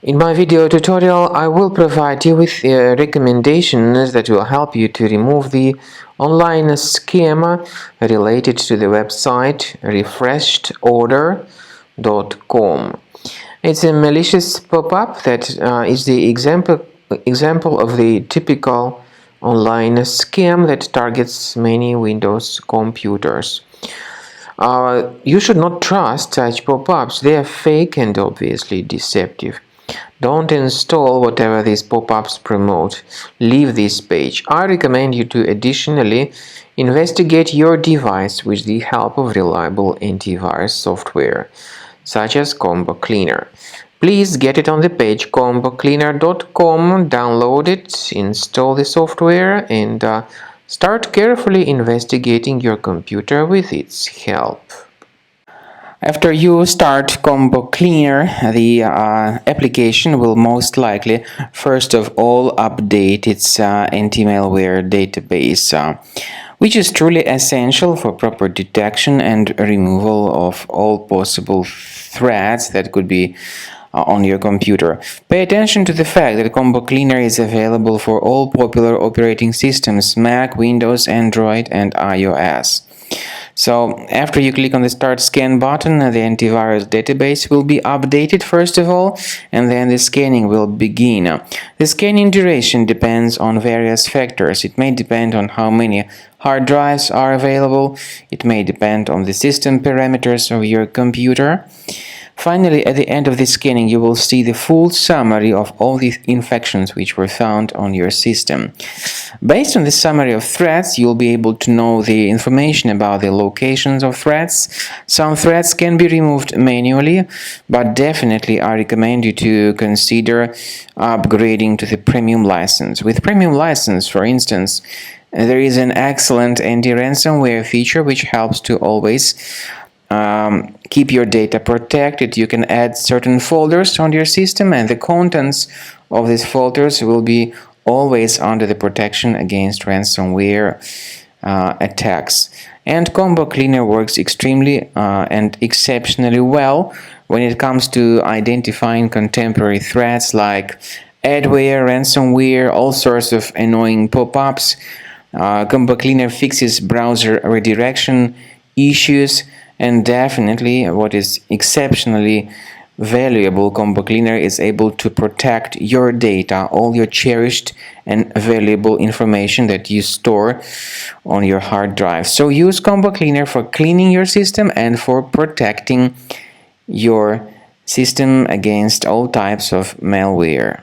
In my video tutorial, I will provide you with recommendations that will help you to remove the online scam related to the website refreshedorder.com. It's a malicious pop-up that is the example of the typical online scam that targets many Windows computers. You should not trust such pop-ups. They are fake and obviously deceptive. Don't install whatever these pop-ups promote. Leave this page. I recommend you to additionally investigate your device with the help of reliable antivirus software, such as Combo Cleaner. Please get it on the page combocleaner.com, download it, install the software, and start carefully investigating your computer with its help. After you start Combo Cleaner, the application will most likely first of all update its anti-malware database, which is truly essential for proper detection and removal of all possible threats that could be on your computer. Pay attention to the fact that Combo Cleaner is available for all popular operating systems: Mac, Windows, Android, and iOS. So after you click on the Start Scan button, the antivirus database will be updated first of all, and then the scanning will begin. The scanning duration depends on various factors. It may depend on how many hard drives are available. It may depend on the system parameters of your computer. Finally, at the end of the scanning, you will see the full summary of all the infections which were found on your system. Based on the summary of threats, you'll be able to know the information about the locations of threats. Some threats can be removed manually, but definitely I recommend you to consider upgrading to the premium license. With premium license, for instance, there is an excellent anti-ransomware feature which helps to always keep your data protected. You can add certain folders on your system, and the contents of these folders will be always under the protection against ransomware attacks. And Combo Cleaner works extremely and exceptionally well when it comes to identifying contemporary threats like adware, ransomware, all sorts of annoying pop-ups. Combo Cleaner fixes browser redirection issues. And definitely, what is exceptionally valuable, Combo Cleaner is able to protect your data, all your cherished and valuable information that you store on your hard drive. So use Combo Cleaner for cleaning your system and for protecting your system against all types of malware.